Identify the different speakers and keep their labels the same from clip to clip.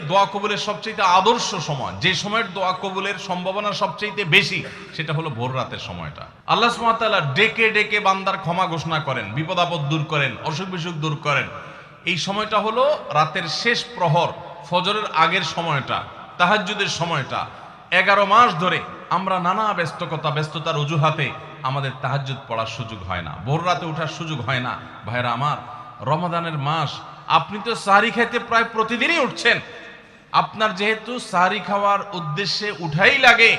Speaker 1: দোয়া কবুলের সবচেয়ে আদর্শ সময়, যে সময়ের দোয়া কবুলের সম্ভাবনা সবচেয়ে বেশি, সেটা হলো ভোর রাতের সময়টা। আল্লাহ সুবহানাহু ওয়া তাআলা ডেকে ডেকে বান্দার ক্ষমা ঘোষণা করেন, বিপদ আপদ দূর করেন, অসুখ বিসুখ দূর করেন। এই সময়টা হলো রাতের শেষ প্রহর, ফজরের আগের সময়টা, তাহাজ্জুদের সময়টা। 11 মাস ধরে আমরা নানা ব্যস্ততার অজুহাতে আমাদের তাহাজ্জুদ পড়ার সুযোগ হয় না, ভোর রাতে ওঠার সুযোগ হয় না। ভাইরা আমার, রমাদানের মাস, আপনি তো সাহরি খাইতে প্রায় প্রতিদিনই উঠছেন। আপনার যেহেতু সাহরি খাওয়ার উদ্দেশ্যে উঠাই লাগে,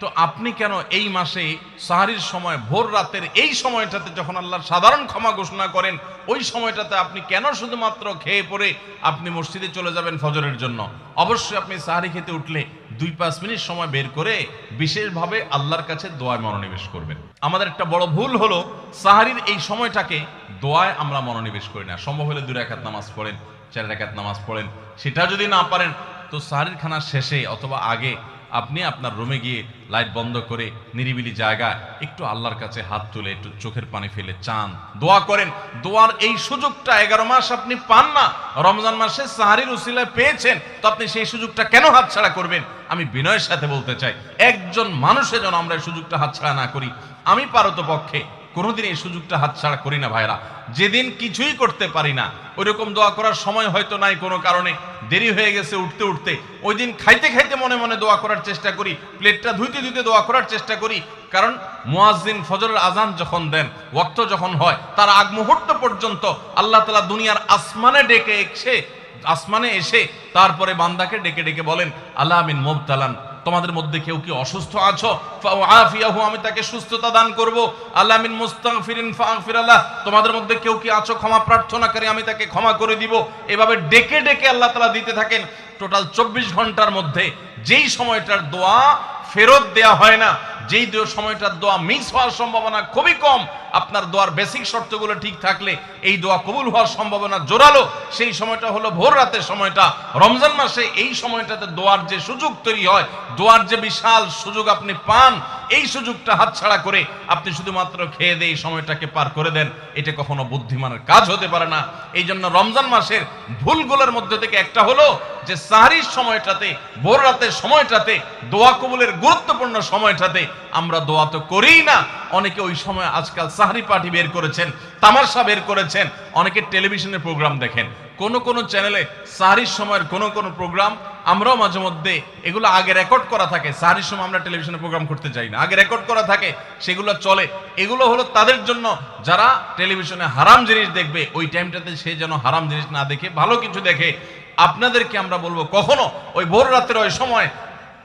Speaker 1: তো আপনি কেন এই মাসে সাহরির সময় ভোর রাতের এই সময়টাতে, যখন আল্লাহর সাধারণ ক্ষমা ঘোষণা করেন, ওই সময়টাতে আপনি কেন শুধুমাত্র খেয়ে পড়ে আপনি মসজিদে চলে যাবেন ফজরের জন্য? অবশ্যই আপনি সাহরি খেতে উঠলে 2-5 মিনিট সময় বের করে বিশেষভাবে আল্লাহর কাছে দোয়ায় মনোনিবেশ করবেন। আমাদের একটা বড় ভুল হলো, সাহরির এই সময়টাকে দোয়ায় আমরা মনোনিবেশ করি না। সম্ভব হলে 2 রাকাত নামাজ পড়েন, 4 রাকাত নামাজ পড়েন। সেটা যদি না পারেন, তো সাহরির খানার শেষে অথবা আগে আপনি আপনার রুমে গিয়ে লাইট বন্ধ করে নিরিবিলি জায়গায় একটু আল্লাহর কাছে হাত তুলে একটু চোখের পানি ফেলে চান, দোয়া করেন। দোয়ার এই সুযোগটা 11 মাস আপনি পান না, রমজান মাসে সাহরির উসিলায় পেয়েছেন, তো আপনি সেই সুযোগটা কেন হাতছাড়া করবেন? আমি বিনয়ের সাথে বলতে চাই, একজন মানুষের জন্য আমরা এই সুযোগটা হাতছাড়া না করি। আমি পারতপক্ষে কোনোদিন এই সুযোগটা হাতছাড়া করি না ভাইরা। যেদিন কিছুই করতে পারি না, ওইরকম দোয়া করার সময় হয়তো নাই, কোনো কারণে দেরি হয়ে গেছে উঠতে উঠতে, ওই দিন খাইতে খাইতে মনে মনে দোয়া করার চেষ্টা করি, প্লেটটা ধুইতে ধুইতে দোয়া করার চেষ্টা করি। কারণ মুয়াজ্জিন ফজরের আজান যখন দেন, ওয়াক্ত যখন হয়, তার আগ মুহূর্ত পর্যন্ত আল্লাহ তাআলা দুনিয়ার আসমানে এসে তারপরে বান্দাকে ডেকে ডেকে বলেন, আলা মিন মুবতালান, তোমাদের মধ্যে কেউ কি অসুস্থ আছো, ফাআফিয়াহু, আমি তাকে সুস্থতা দান করব। আলা মিন মুস্তাগফিরিন ফাগফিরালাহ, তোমাদের মধ্যে কেউ কি আছো ক্ষমা প্রার্থনাকারী, আমি তাকে ক্ষমা করে দিব। এভাবে ডেকে ডেকে আল্লাহ তাআলা দিতে থাকেন। টোটাল 24 ঘন্টার মধ্যে যেই সময়টার দোয়া ফেরত দেয়া হয় না, যেই সময়টার দোয়া মিস হওয়ার সম্ভাবনা খুবই কম, আপনার দোয়ার বেসিক শর্তগুলো ঠিক থাকলে এই দোয়া কবুল হওয়ার সম্ভাবনা জোরালো, সেই সময়টা হলো ভোর রাতের সময়টা। রমজান মাসে এই সময়টাতে দোয়ার যে সুযোগ তৈরি হয়, দোয়ার যে বিশাল সুযোগ আপনি পান, এই সুযোগটা হাতছাড়া করে আপনি শুধুমাত্র খেয়ে দিয়ে এই সময়টাকে পার করে দেন, এটা কখনো বুদ্ধিমানের কাজ হতে পারে না। এই জন্য রমজান মাসের ভুলগুলোর মধ্যে থেকে একটা হলো যে সাহরির সময়টাতে, ভোর রাতের সময়টাতে, দোয়া কবুলের গুরুত্বপূর্ণ সময়টাতে আমরা দোয়া তো করিই না। অনেকে ওই সময় আজকাল সাহরি পার্টি বের করেছেন, তামাশা বের করেছেন, অনেকে টেলিভিশনের প্রোগ্রাম দেখেন। কোন চ্যানেলে সাহরির সময়ের কোন প্রোগ্রাম, আমরাও মাঝে মধ্যে এগুলো আগে রেকর্ড করা থাকে। সাহরির সময় আমরা টেলিভিশনে প্রোগ্রাম করতে যাই না, আগে রেকর্ড করা থাকে, সেগুলো চলে। এগুলো হলো তাদের জন্য যারা টেলিভিশনে হারাম জিনিস দেখবে, ওই টাইমটাতে সে যেন হারাম জিনিস না দেখে ভালো কিছু দেখে। আপনাদেরকে আমরা বলবো, কখনো ওই ভোর রাতের ওই সময়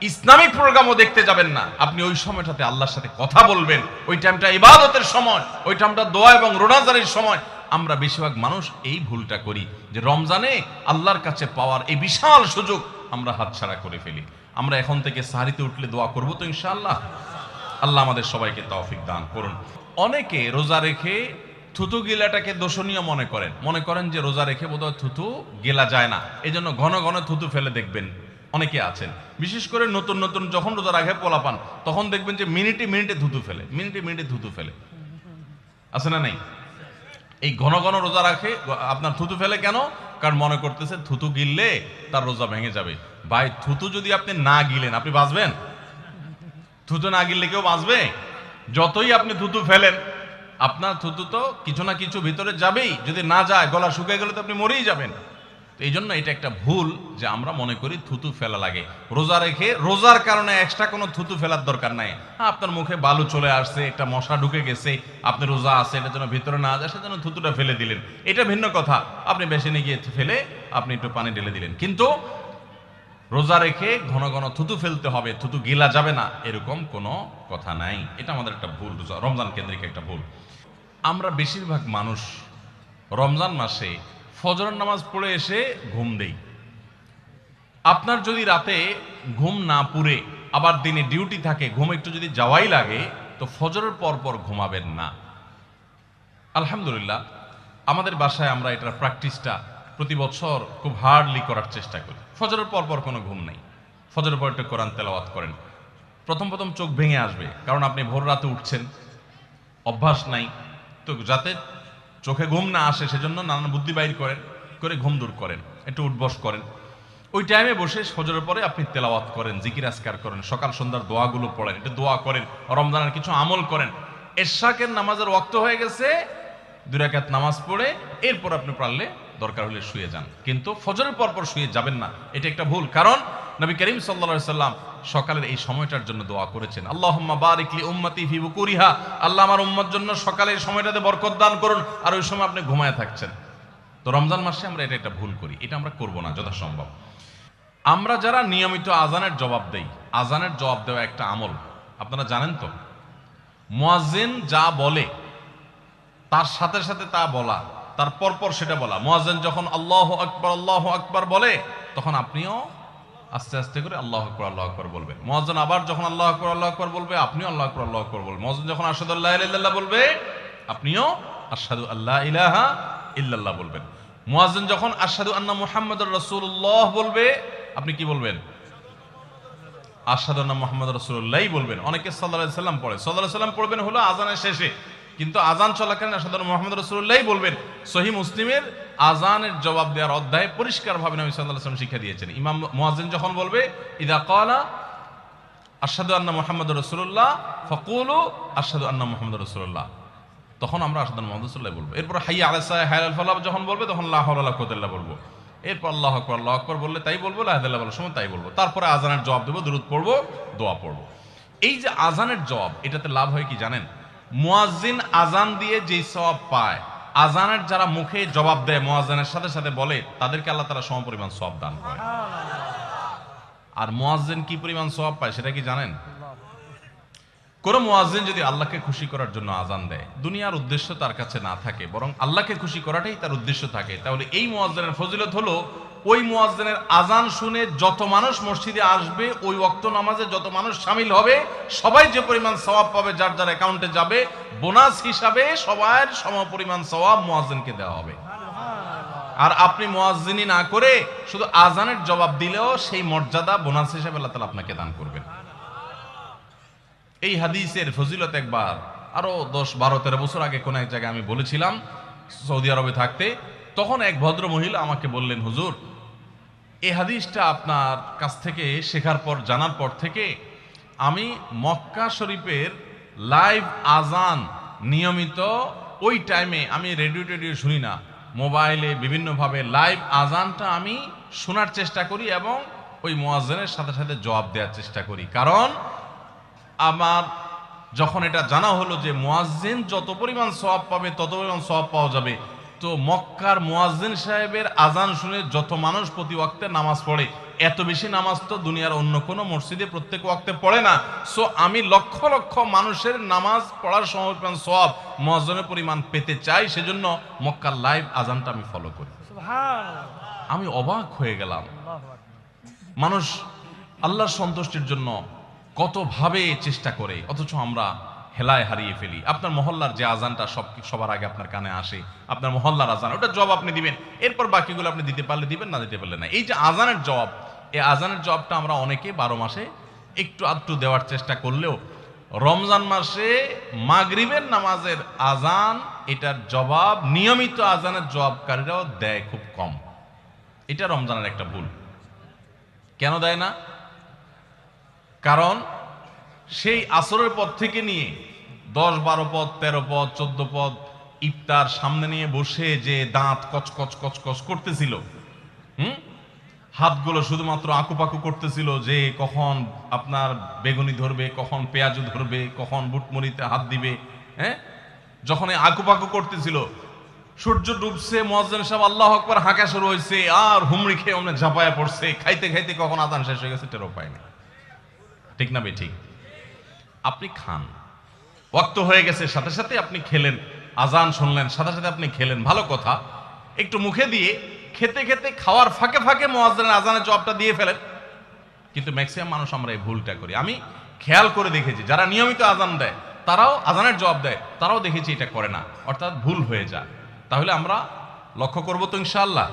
Speaker 1: ইসলামিক প্রোগ্রামও দেখতে যাবেন না। আপনি ওই সময়টাতে আল্লাহর সাথে কথা বলবেন, ওই টাইমটা ইবাদতের সময়, ওই টাইমটা দোয়া এবং রোনাজারির সময়। আমরা বেশিরভাগ মানুষ এই ভুলটা করি যে রমজানে আল্লাহর কাছে পাওয়ার এই বিশাল সুযোগ আমরা হাতছাড়া করে ফেলি। আমরা এখন থেকে সাহরিতে উঠলে দোয়া করব তো ইনশাআল্লাহ। আল্লাহ আমাদের সবাইকে তৌফিক দান করুন। অনেকে রোজা রেখে থুতু গিলাটাকে দোষণীয় মনে করেন যে রোজা রেখে বোধহয় থুতু গেলা যায় না, এই জন্য ঘন ঘন থুতু ফেলে দেখবেন অনেকে আছেন। বিশেষ করে নতুন নতুন যখন রোজা রাখে পোলাপান, তখন দেখবেন যে মিনিটে মিনিটে থুতু ফেলে, আছে না নাই? এই ঘন ঘন রোজা রাখে, আপনার থুতু ফেলে কেন? কারণ মনে করতেছে থুতু গিললে তার রোজা ভেঙে যাবে। ভাই, থুতু যদি আপনি না গিলেন, আপনি বাঁচবেন? থুতু না গিললে কেউ বাঁচবে? যতই আপনি থুতু ফেলেন, আপনার থুতু তো কিছু না কিছু ভিতরে যাবেই। যদি না যায়, গলা শুকিয়ে গেলে তো আপনি মরেই যাবেন। তো এই জন্য এটা একটা ভুল যে আমরা মনে করি থুতু ফেলা লাগে। রোজা রেখে রোজার কারণে এক্সট্রা কোনো থুতু ফেলার দরকার নাই। আপনার মুখে বালু চলে আসছে, একটা মশা ঢুকে গেছে, আপনি রোজা আছে, এটা যেন ভিতরে না যায়, সেজন্য থুতুটা ফেলে দিলেন, এটা ভিন্ন কথা। আপনি বেসিনে গিয়ে ফেলে আপনি একটু পানি ঢেলে দিলেন। কিন্তু রোজা রেখে ঘন ঘন থুতু ফেলতে হবে, থুতু গিলা যাবে না, এরকম কোনো কথা নাই। এটা আমাদের একটা ভুল, রমজান কেন্দ্রিক একটা ভুল। আমরা বেশিরভাগ মানুষ রমজান মাসে ফজরের নামাজ পড়ে এসে ঘুম দেই। আপনার যদি রাতে ঘুম না পুরে আবার দিনে ডিউটি থাকে, ঘুম একটু যদি যাওয়াই লাগে, তো ফজরের পর পর ঘুমাবেন না। আলহামদুলিল্লাহ, আমাদের বাসায় আমরা এটার প্র্যাকটিসটা প্রতি বছর খুব হার্ডলি করার চেষ্টা করি। ফজরের পর পর কোনো ঘুম নেই, ফজরের পর একটু কোরআন তেলাওয়াত করেন। প্রথম চোখ ভেঙে আসবে, কারণ আপনি ভোর রাতে উঠছেন, অভ্যাস নাই। তো যাতে চোখে ঘুম না আসে, সেজন্য নানান বুদ্ধি বাইর করে ঘুম দূর করেন, একটু উঠবস করেন। ওই টাইমে বসে ফজরের পরে আপনি তেলাওয়াত করেন, জিকির আজকার করেন, সকাল সন্ধ্যার দোয়াগুলো পড়েন, এটা দোয়া করেন, রমজানের কিছু আমল করেন। এশাকের নামাজের ওয়াক্ত হয়ে গেছে, 2 রাকাত নামাজ পড়ে এরপর আপনি পারলে দরকার হলে শুয়ে যান, কিন্তু ফজরের পর শুয়ে যাবেন না। এটা একটা ভুল, কারণ নবী করিম সাল্লাল্লাহু আলাইহি সাল্লাম সকালের এই সময়টার জন্য দোয়া করেছেন, আল্লাহুম্মা বারিক লি উম্মতি ফি বুকুরিহা, আল্লাহ আমার উম্মত জন্য সকালের সময়টাতে বরকত দান করুন। আর ওই সময় আপনি ঘুমায় থাকছেন। তো রমজান মাসে আমরা এটা একটা ভুল করি, এটা আমরা করব না যথাসম্ভব। আমরা যারা নিয়মিত আজানের জবাব দেই, আজানের জবাব দেওয়া একটা আমল, আপনারা জানেন তো, মুয়াজ্জিন যা বলে তার সাথে সাথে তা বলা, তার পরপর সেটা বলা। মুয়াজ্জিন যখন আল্লাহু আকবার বলে, তখন আপনিও আস্তে আস্তে করে আল্লাহু আকবার বলবেন। মুয়াজ্জিন আবার যখন আল্লাহু আকবার বলবে, আপনিও আল্লাহু আকবার বলবেন। মুয়াজ্জিন যখন আশহাদু আল্লা ইলাহা ইল্লাল্লাহ বলবে, আপনিও আশহাদু আল্লা ইলাহা ইল্লাল্লাহ বলবেন। মুয়াজ্জিন যখন আশহাদু আন্না মুহাম্মাদুর রাসূলুল্লাহ বলবে, আপনি কি বলবেন? আশহাদু আন্না মুহাম্মাদুর রাসূলুল্লাহই বলবেন। অনেকে সাল্লাল্লাহু আলাইহি সাল্লাম পড়ে, সাল্লাল্লাহু আলাইহি সাল্লাম পড়বেন হলো আজানের শেষে, কিন্তু আজান চলাকালীন আশহাদু আন্না মুহাম্মাদুর রাসূলুল্লাহই বলবেন। সহিহ মুসলিমের আজানের জবাব দেওয়ার অধ্যায়ে পরিষ্কারভাবে নবী সাল্লাল্লাহু আলাইহি সাল্লাম শিক্ষা দিয়েছেন। ইমাম মুয়াজ্জিন যখন বলবে ইযা ক্বালা আশহাদু আন্না মুহাম্মাদুর রাসূলুল্লাহ ফাকুলু আশহাদু আন্না মুহাম্মাদুর রাসূলুল্লাহ, তখন আমরা আশহাদু আন্না মুহাম্মাদুর রাসূলুল্লাহ বলবো। এরপর হাইয়া আলাস সালাহ হাইয়া আল ফালাহ যখন বলবে, তখন লা হাওলা ওয়ালা কুওয়াতা ইল্লা বলবো। এরপর আল্লাহু আকবার বললে তাই বলবো, লা ইলাহা ইল্লাল্লাহ বলার সময় তাই বলবো। তারপরে আজানের জবাব দেবো, দুরূদ পড়বো, দোয়া পড়বো। এই যে আজানের জবাব, এটাতে লাভ হয় কি জানেন? মুয়াজ্জিন আজান দিয়ে যেই সওয়াব পায়, আজানের যারা মুখে জবাব দেয়, মুয়াজ্জিনের সাথে সাথে বলে, তাদেরকে আল্লাহ তাআলা সমপরিমাণ সওয়াব দান করে। আর মুয়াজ্জিন কি পরিমাণ সওয়াব পায় সেটা কি জানেন? কোন মুয়াজ্জিন যদি আল্লাহকে খুশি করার জন্য আজান দেয়, দুনিয়ার উদ্দেশ্য তার কাছে না থাকে, বরং আল্লাহকে খুশি করাটাই তার উদ্দেশ্য থাকে, তাহলে এই মুয়াজ্জিনের ফজিলত হলো, ওই মুয়াজ্জিনের আজান শুনে যত মানুষ মসজিদে আসবে, ওই ওয়াক্ত নামাজে যত মানুষ শামিল হবে, সবাই যে পরিমাণ সওয়াব পাবে, যার যার অ্যাকাউন্টে যাবে, বোনাস হিসাবে সবার সমপরিমাণ সওয়াব মুয়াজ্জিনকে দেওয়া হবে। আর আপনি মুয়াজ্জিনি না করে শুধু আজানের জবাব দিলেও সেই মর্যাদা বোনাস হিসেবে আল্লাহ তাআলা আপনাকে দান করবেন। এই হাদিসের ফজিলত একবার আরো 10-12-13 বছর আগে কোন এক জায়গায় আমি বলেছিলাম, সৌদি আরবে থাকতে। তখন এক ভদ্র মহিলা আমাকে বললেন, হুজুর, এই হাদিসটা আপনার কাছ থেকে শেখার পর, জানার পর থেকে আমি মক্কা শরীফের লাইভ আজান নিয়মিত ওই টাইমে, আমি রেডিও শুনি না, মোবাইলে বিভিন্নভাবে লাইভ আজানটা আমি শোনার চেষ্টা করি এবং ওই মুয়াজ্জিনের সাথে সাথে জবাব দেওয়ার চেষ্টা করি। কারণ আমার যখন এটা জানা হলো যে মুয়াজ্জিন যত পরিমাণ সওয়াব পাবে, তত পরিমাণ সওয়াব পাওয়া যাবে, তো মক্কার মুয়াজ্জিন সাহেবের আজান শুনে যত মানুষ প্রতি ওয়াক্তে নামাজ পড়ে, এত বেশি নামাজ তো দুনিয়ার অন্য কোনো মসজিদে প্রত্যেক ওয়াক্তে পড়ে না। সো আমি লক্ষ লক্ষ মানুষের নামাজ পড়ার সমপরিমাণ সওয়াব, মুয়াজ্জিনের পরিমাণ পেতে চাই, সেজন্য মক্কার লাইভ আজানটা আমি ফলো করি। আমি অবাক হয়ে গেলাম, মানুষ আল্লাহর সন্তুষ্টির জন্য কত ভাবে চেষ্টা করে, অথচ আমরা হেলায় হারিয়ে ফেলি। আপনার মহল্লার যে আজানটা সবার আগে আপনার কানে আসে, আপনার মহল্লার আজান, ওটা জবাব আপনি দিবেন, এরপর বাকিগুলো আপনি দিতে পারলে দিবেন, না দিতে পারলে না। এই যে আজানের জবাব, এই আজানের জবাবটা আমরা অনেকে 12 মাসে একটু আধটু দেওয়ার চেষ্টা করলেও, রমজান মাসে মাগরিবের নামাজের আজান, এটার জবাব নিয়মিত আজানের জবাবকারীরাও দেয় খুব কম। এটা রমজানের একটা ভুল। কেন দেয় না? কারণ সেই আসরের পর থেকে নিয়ে 10-12 পদ, 13 পদ, 14 পদ ইফতার সামনে নিয়ে বসে যে দাঁত কচকচ করতেছিল, হাতগুলো শুধুমাত্র আকুপাকু করতেছিল যে কখন আপনার বেগুনি ধরবে, কখন পেঁয়াজু ধরবে, কখন বুটমরিতে হাত দিবে। যখন আকুপাকু করতেছিল, সূর্য ডুবছে, মুয়াজ্জিন সাহেব আল্লাহু আকবার হাঁকা শুরু হয়েছে, আর হুমড়ি খেয়ে অমনে ঝাঁপায়া পড়ছে, খাইতে খাইতে কখন আজান শেষ হয়ে গেছে টেরও পায়নি। ঠিক না ঠিক? আপনি খান, ওয়াক্ত হয়ে গেছে, সাথে সাথে আপনি খেলেন, আজান শুনলেন, সাথে সাথে আপনি খেলেন, ভালো কথা। একটু মুখে দিয়ে খেতে খেতে, খাওয়ার ফাঁকে ফাঁকে মুয়াজ্জিনের আজানের জবাবটা দিয়ে ফেলেন। কিন্তু ম্যাক্সিমাম মানুষ আমরা এই ভুলটা করি। আমি খেয়াল করে দেখেছি, যারা নিয়মিত আজান দেয়, তারাও আজানের জবাব দেয়, তারাও দেখেছি এটা করে না, অর্থাৎ ভুল হয়ে যায়। তাহলে আমরা লক্ষ্য করবো তো ইনশাআল্লাহ।